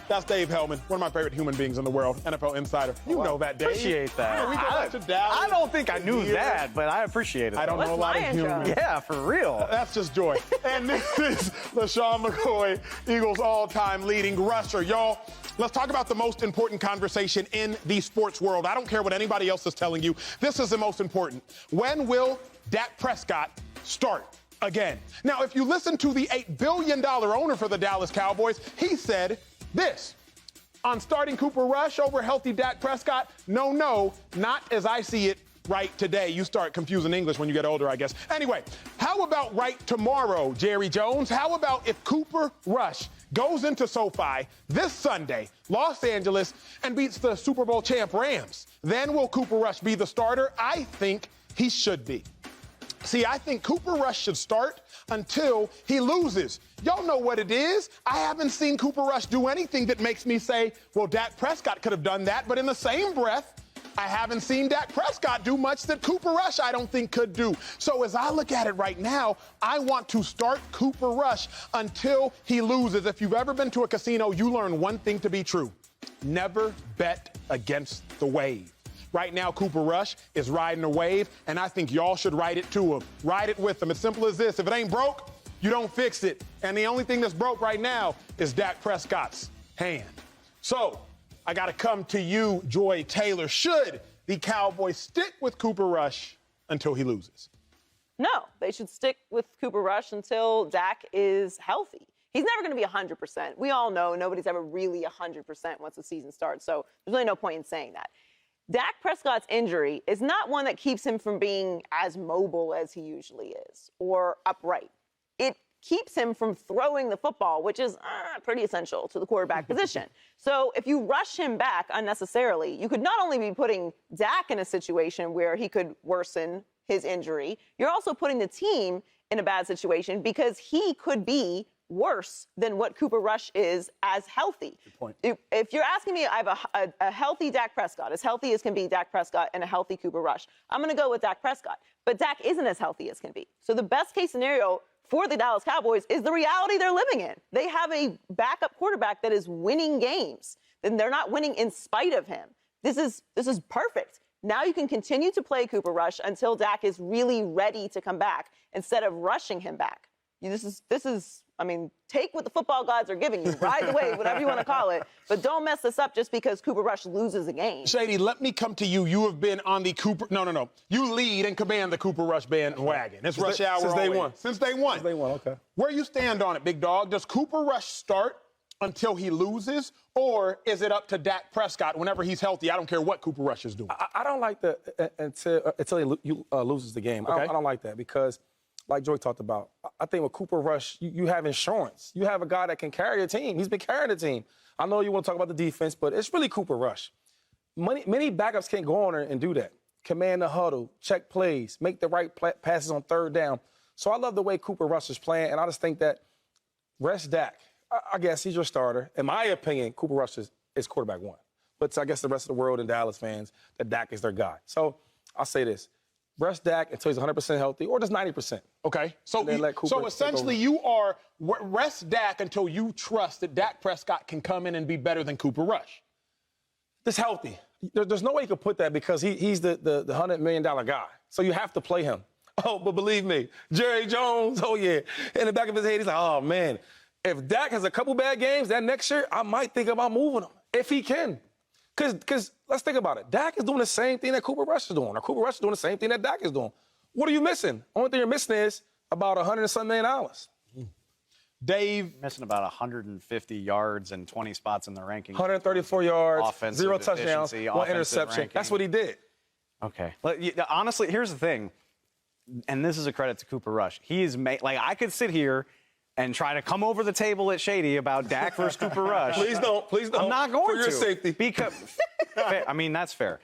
That's Dave Helman, one of my favorite human beings in the world, NFL insider. You know that, Dave. Appreciate that. We go back to Dallas. I don't think I knew that, but I appreciate it. I don't know a lot of humans. Yeah, for real. That's just joy. And this is LeSean McCoy, Eagles' all-time leading rusher. Y'all, let's talk about the most important conversation in the sports world. I don't care what anybody else is telling you. This is the most important. When will Dak Prescott start again? Now, if you listen to the $8 billion owner for the Dallas Cowboys, he said this on starting Cooper Rush over healthy Dak Prescott. No, not as I see it right today. You start confusing English when you get older, I guess. Anyway, how about right tomorrow, Jerry Jones? How about if Cooper Rush goes into SoFi this Sunday, Los Angeles, and beats the Super Bowl champ Rams? Then will Cooper Rush be the starter? I think he should be. See, I think Cooper Rush should start until he loses. Y'all know what it is. I haven't seen Cooper Rush do anything that makes me say, well, Dak Prescott could have done that. But in the same breath, I haven't seen Dak Prescott do much that Cooper Rush I don't think could do. So as I look at it right now, I want to start Cooper Rush until he loses. If you've ever been to a casino, you learn one thing to be true. Never bet against the wave. Right now, Cooper Rush is riding a wave, and I think y'all should ride it to him. Ride it with him. It's simple as this. If it ain't broke, you don't fix it. And the only thing that's broke right now is Dak Prescott's hand. So I got to come to you, Joy Taylor. Should the Cowboys stick with Cooper Rush until he loses? No, they should stick with Cooper Rush until Dak is healthy. He's never going to be 100%. We all know nobody's ever really 100% once the season starts, so there's really no point in saying that. Dak Prescott's injury is not one that keeps him from being as mobile as he usually is or upright. It keeps him from throwing the football, which is pretty essential to the quarterback position. So if you rush him back unnecessarily, you could not only be putting Dak in a situation where he could worsen his injury, you're also putting the team in a bad situation because he could be worse than what Cooper Rush is as healthy. Good point. If you're asking me, I have a healthy Dak Prescott, as healthy as can be Dak Prescott, and a healthy Cooper Rush. I'm going to go with Dak Prescott. But Dak isn't as healthy as can be. So the best case scenario for the Dallas Cowboys is the reality they're living in. They have a backup quarterback that is winning games, and they're not winning in spite of him. This is perfect. Now you can continue to play Cooper Rush until Dak is really ready to come back instead of rushing him back. This is, I mean, take what the football gods are giving you. Ride the wave, whatever you want to call it. But don't mess this up just because Cooper Rush loses a game. Shady, let me come to you. You have been on the Cooper... No. You lead and command the Cooper Rush bandwagon. It's rush hour since day one. Since day one. Since day one, okay. Where you stand on it, big dog? Does Cooper Rush start until he loses? Or is it up to Dak Prescott whenever he's healthy? I don't care what Cooper Rush is doing. I don't like that until he loses the game. Okay. I don't like that because... like Joy talked about, I think with Cooper Rush, you have insurance. You have a guy that can carry a team. He's been carrying the team. I know you want to talk about the defense, but it's really Cooper Rush. Many backups can't go on there and do that. Command the huddle, check plays, make the right passes on third down. So I love the way Cooper Rush is playing, and I just think that rest Dak. I guess he's your starter. In my opinion, Cooper Rush is quarterback one. But I guess the rest of the world and Dallas fans, that Dak is their guy. So I'll say this. Rest Dak until he's 100% healthy, or just 90%. Okay. So essentially you are rest Dak until you trust that Dak Prescott can come in and be better than Cooper Rush. Just healthy. There's no way you could put that because he's the $100 million guy. So you have to play him. Oh, but believe me, Jerry Jones, oh, yeah. In the back of his head, he's like, oh, man, if Dak has a couple bad games that next year, I might think about moving him if he can. Because let's think about it. Dak is doing the same thing that Cooper Rush is doing, or Cooper Rush is doing the same thing that Dak is doing. What are you missing? Only thing you're missing is about $100 and something million. Dave. Missing about 150 yards and 20 spots in the rankings. 134 yards, offensive 0 touchdowns, 1 interception. Ranking. That's what he did. Okay. Honestly, here's the thing, and this is a credit to Cooper Rush. He is I could sit here and try to come over the table at Shady about Dak versus Cooper Rush. Please don't. I'm not going for your to. Safety. Because, I mean, that's fair.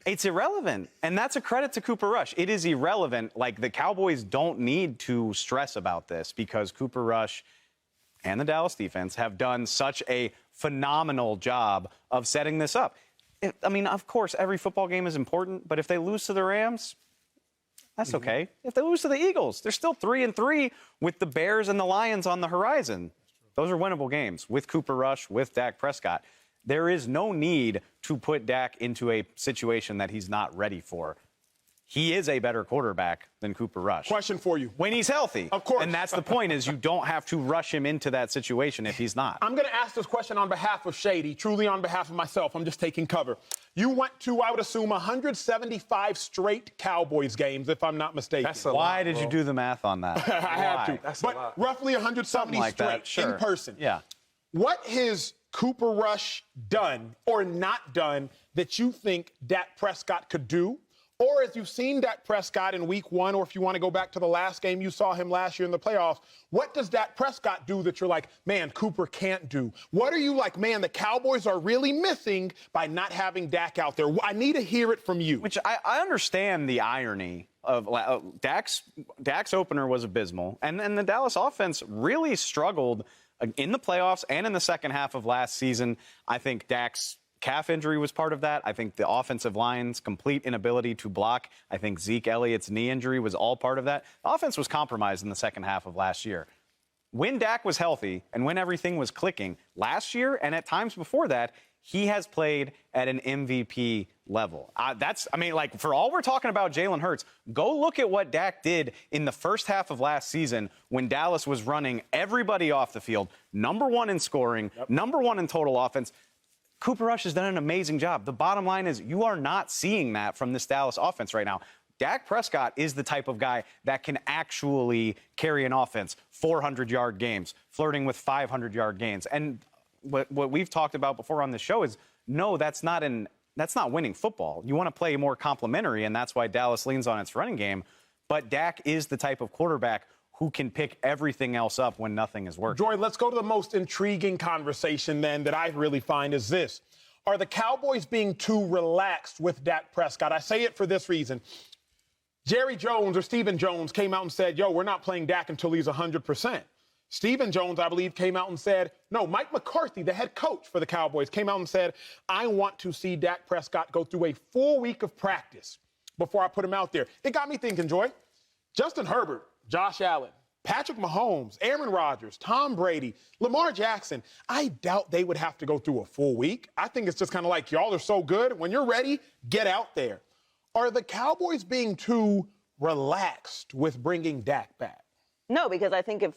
It's irrelevant, and that's a credit to Cooper Rush. It is irrelevant. Like, the Cowboys don't need to stress about this because Cooper Rush and the Dallas defense have done such a phenomenal job of setting this up. I mean, of course, every football game is important, but if they lose to the Rams, that's okay. If they lose to the Eagles, they're still 3-3 with the Bears and the Lions on the horizon. Those are winnable games with Cooper Rush, with Dak Prescott. There is no need to put Dak into a situation that he's not ready for. He is a better quarterback than Cooper Rush. Question for you. When he's healthy. Of course. And that's the point, is you don't have to rush him into that situation if he's not. I'm going to ask this question on behalf of Shady, truly on behalf of myself. I'm just taking cover. You went to, I would assume, 175 straight Cowboys games, if I'm not mistaken. That's a Why lot, did bro. you do the math on that? I had to. That's a but lot. roughly 170 like straight that, sure. in person. Yeah. What has Cooper Rush done or not done that you think Dak Prescott could do? Or as you've seen Dak Prescott in week 1, or if you want to go back to the last game you saw him last year in the playoffs, what does Dak Prescott do that you're like, man, Cooper can't do? What are you like, man, the Cowboys are really missing by not having Dak out there? I need to hear it from you. Which I understand the irony of Dak's opener was abysmal, and the Dallas offense really struggled in the playoffs and in the second half of last season. I think Dak's calf injury was part of that. I think the offensive line's complete inability to block. I think Zeke Elliott's knee injury was all part of that. The offense was compromised in the second half of last year. When Dak was healthy and when everything was clicking last year and at times before that, he has played at an MVP level. For all we're talking about Jalen Hurts, go look at what Dak did in the first half of last season when Dallas was running everybody off the field. Number 1 in scoring, number 1 in total offense. Cooper Rush has done an amazing job. The bottom line is you are not seeing that from this Dallas offense right now. Dak Prescott is the type of guy that can actually carry an offense, 400-yard games, flirting with 500-yard gains. And what we've talked about before on the show is, no, that's not winning football. You want to play more complementary, and that's why Dallas leans on its running game. But Dak is the type of quarterback who can pick everything else up when nothing is working. Joy, let's go to the most intriguing conversation then that I really find is this. Are the Cowboys being too relaxed with Dak Prescott? I say it for this reason. Jerry Jones or Stephen Jones came out and said, we're not playing Dak until he's 100%. Stephen Jones, I believe, came out and said, no, Mike McCarthy, the head coach for the Cowboys, came out and said, I want to see Dak Prescott go through a full week of practice before I put him out there. It got me thinking, Joy. Justin Herbert, Josh Allen, Patrick Mahomes, Aaron Rodgers, Tom Brady, Lamar Jackson, I doubt they would have to go through a full week. I think it's just kind of like, y'all are so good. When you're ready, get out there. Are the Cowboys being too relaxed with bringing Dak back? No, because I think if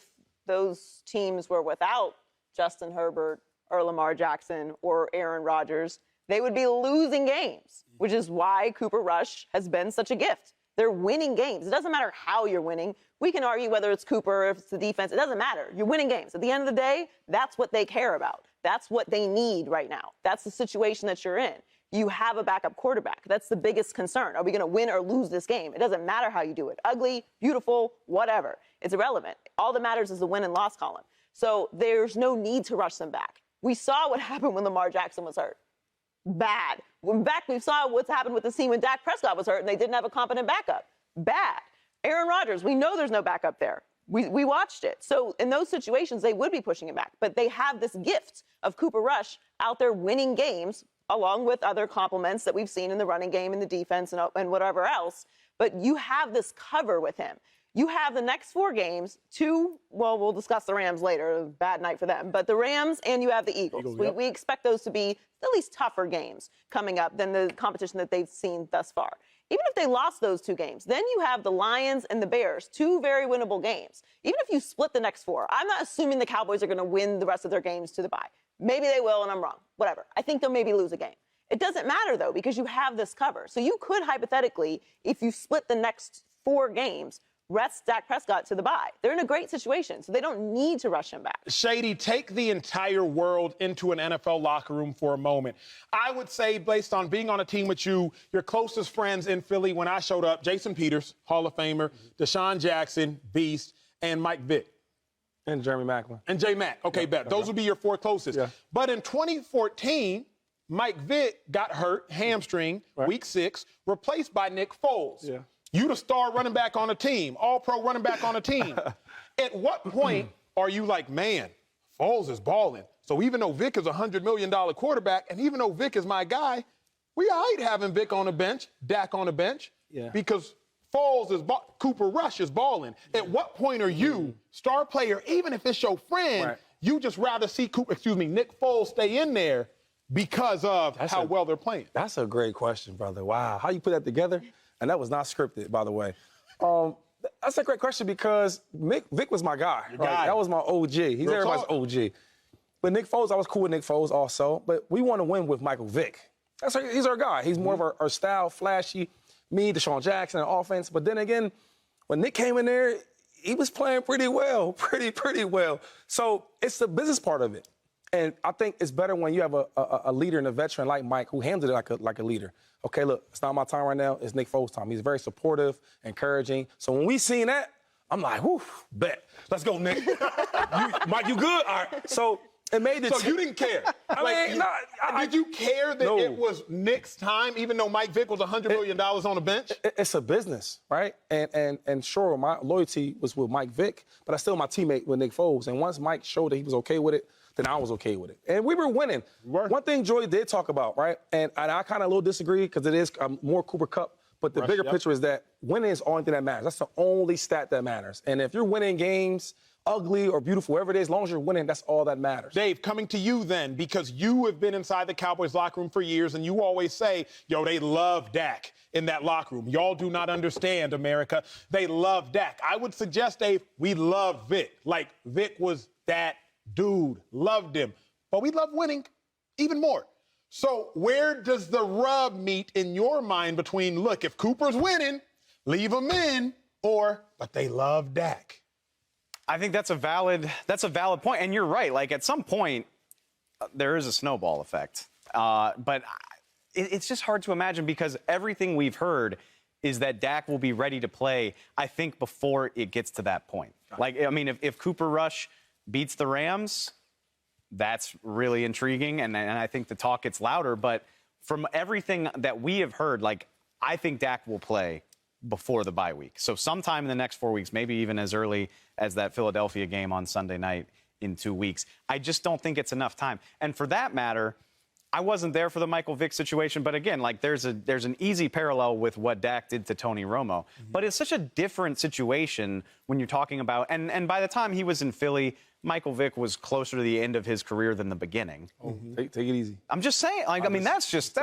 those teams were without Justin Herbert or Lamar Jackson or Aaron Rodgers, they would be losing games, which is why Cooper Rush has been such a gift. They're winning games. It doesn't matter how you're winning. We can argue whether it's Cooper or if it's the defense. It doesn't matter. You're winning games. At the end of the day, that's what they care about. That's what they need right now. That's the situation that you're in. You have a backup quarterback. That's the biggest concern. Are we going to win or lose this game? It doesn't matter how you do it. Ugly, beautiful, whatever. It's irrelevant. All that matters is the win and loss column. So there's no need to rush them back. We saw what happened when Lamar Jackson was hurt. Bad. In fact, we saw what's happened with the team when Dak Prescott was hurt and they didn't have a competent backup. Bad. Aaron Rodgers, we know there's no backup there. We watched it. So in those situations, they would be pushing him back. But they have this gift of Cooper Rush out there winning games, along with other compliments that we've seen in the running game and the defense and whatever else. But you have this cover with him. You have the next 4 games, we'll discuss the Rams later, a bad night for them, but the Rams and you have the Eagles. We expect those to be at least tougher games coming up than the competition that they've seen thus far. Even if they lost those 2 games, then you have the Lions and the Bears, 2 very winnable games. Even if you split the next 4, I'm not assuming the Cowboys are going to win the rest of their games to the bye. Maybe they will, and I'm wrong. Whatever. I think they'll maybe lose a game. It doesn't matter, though, because you have this cover. So you could, hypothetically, if you split the next 4 games, rest Dak Prescott to the bye. They're in a great situation, so they don't need to rush him back. Shady, take the entire world into an NFL locker room for a moment. I would say, based on being on a team with you, your closest friends in Philly when I showed up, Jason Peters, Hall of Famer, Deshaun Jackson, Beast, and Mike Vick. And Jeremy Maclin. And J. Mac. Okay, bet. Those would be your 4 closest. Yeah. But in 2014, Mike Vick got hurt, hamstring, week 6, replaced by Nick Foles. Yeah. You the star running back on a team, all-pro running back on a team. At what point are you like, man, Foles is balling. So even though Vick is a $100 million quarterback, and even though Vick is my guy, we all right having Vick on the bench, Dak on the bench, because Foles is Cooper Rush is balling. At what point are you, star player, even if it's your friend, you just rather see Nick Foles stay in there because of how well they're playing? That's a great question, brother. Wow. How you put that together? And that was not scripted, by the way. That's a great question because Vic was my guy. Right? That was my OG. He's everybody's OG. But Nick Foles, I was cool with Nick Foles also. But we want to win with Michael Vick. He's our guy. He's more of our style, flashy. Me, Deshaun Jackson, and offense. But then again, when Nick came in there, he was playing pretty well, pretty well. So it's the business part of it. And I think it's better when you have a leader and a veteran like Mike who handled it like a leader. Okay, look, it's not my time right now. It's Nick Foles' time. He's very supportive, encouraging. So when we seen that, I'm like, whew, bet. Let's go, Nick. Mike, you good? All right. So it made the So you didn't care? Did you care that it was Nick's time, even though Mike Vick was $100 million on the bench? It's a business, right? And sure, my loyalty was with Mike Vick, but I still my teammate with Nick Foles. And once Mike showed that he was okay with it, then I was okay with it. And we were winning. One thing Joy did talk about, right? And I kind of a little disagree because it is more Cooper Cup. But the bigger picture is that winning is the only thing that matters. That's the only stat that matters. And if you're winning games, ugly or beautiful, whatever it is, as long as you're winning, that's all that matters. Dave, coming to you then, because you have been inside the Cowboys locker room for years, and you always say, yo, they love Dak in that locker room. Y'all do not understand, America. They love Dak. I would suggest, Dave, we love Vic. Like, Vic was that dude. Loved him. But we love winning even more. So where does the rub meet in your mind between, look, if Cooper's winning, leave him in, or, but they love Dak? I think that's a valid point. And you're right. Like, at some point, there is a snowball effect. But it's just hard to imagine because everything we've heard is that Dak will be ready to play, I think, before it gets to that point. Like, I mean, if Cooper Rush beats the Rams, that's really intriguing. And I think the talk gets louder. But from everything that we have heard, like, I think Dak will play before the bye week. So sometime in the next 4 weeks, maybe even as early as that Philadelphia game on Sunday night in 2 weeks. I just don't think it's enough time. And for that matter, I wasn't there for the Michael Vick situation, but again, like there's an easy parallel with what Dak did to Tony Romo. Mm-hmm. But it's such a different situation when you're talking about, and by the time he was in Philly, Michael Vick was closer to the end of his career than the beginning. Mm-hmm. Take it easy. I'm just saying, like, I mean, that's just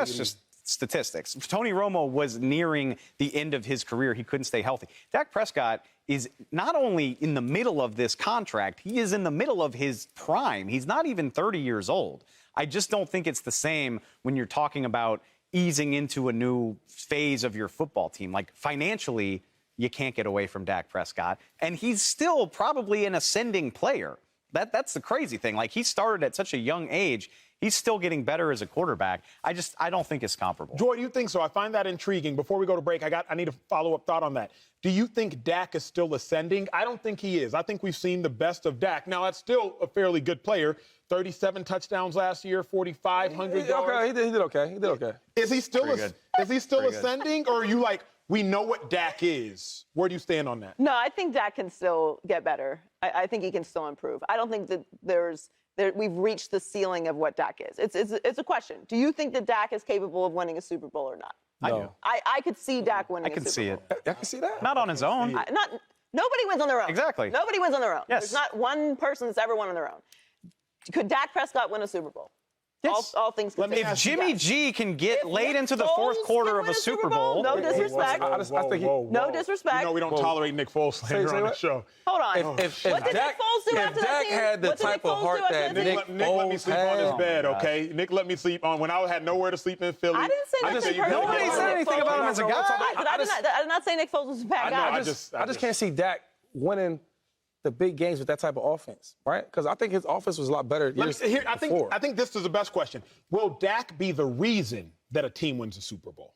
statistics. Tony Romo was nearing the end of his career. He couldn't stay healthy. Dak Prescott is not only in the middle of this contract, he is in the middle of his prime. He's not even 30 years old. I just don't think it's the same when you're talking about easing into a new phase of your football team. Like, financially, you can't get away from Dak Prescott. And he's still probably an ascending player. That's the crazy thing. Like, he started at such a young age. He's still getting better as a quarterback. I don't think it's comparable. Joy, do you think so? I find that intriguing. Before we go to break, I need a follow-up thought on that. Do you think Dak is still ascending? I don't think he is. I think we've seen the best of Dak. Now, that's still a fairly good player. 37 touchdowns last year, 4,500 yards. Okay, he did okay. Is he still ascending, or are you like, we know what Dak is? Where do you stand on that? No, I think Dak can still get better. I think he can still improve. I don't think that we've reached the ceiling of what Dak is. It's a question. Do you think that Dak is capable of winning a Super Bowl or not? No. I do. I could see Dak winning a Super Bowl. I can see it. I can see that. Not on his own. Nobody wins on their own. Exactly. Nobody wins on their own. Yes. There's not one person that's ever won on their own. Could Dak Prescott win a Super Bowl? Yes. All things considered. If Jimmy G can get late into the fourth quarter of a Super Bowl. No disrespect. No disrespect. You know we don't tolerate Nick Foles slander on the show. Hold on. What did Nick Foles do after that team? had the type of heart that Nick let me sleep on his bed, okay? Nick let me sleep on when I had nowhere to sleep in Philly. I didn't say anything personal. Nobody said anything about him as a guy. I did not say Nick Foles was a bad guy. I just can't see Dak winning the big games with that type of offense, right? Because I think his offense was a lot better years before. I think this is the best question. Will Dak be the reason that a team wins a Super Bowl?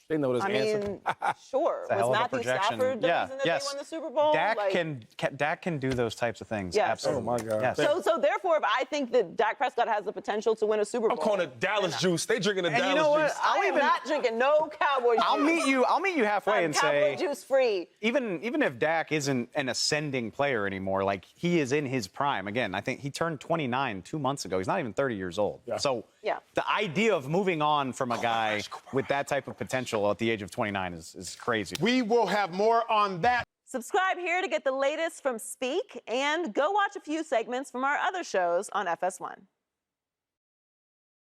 They know this answer. I mean, sure. Was Matthew Stafford the reason that they won the Super Bowl? Dak can do those types of things. Yes. Absolutely. Oh, my God. Yes. So therefore, I think that Dak Prescott has the potential to win a Super Bowl. I'm calling it Dallas juice. They drinking the Dallas you know what? juice. I am not drinking no Cowboy juice. I'll meet you halfway and say Cowboy juice free. even if Dak isn't an ascending player anymore, like he is in his prime. Again, I think he turned 29 2 months ago. He's not even 30 years old. Yeah. So the idea of moving on from a guy with that type of potential at the age of 29 is crazy. We will have more on that. Subscribe here to get the latest from Speak, and go watch a few segments from our other shows on FS1.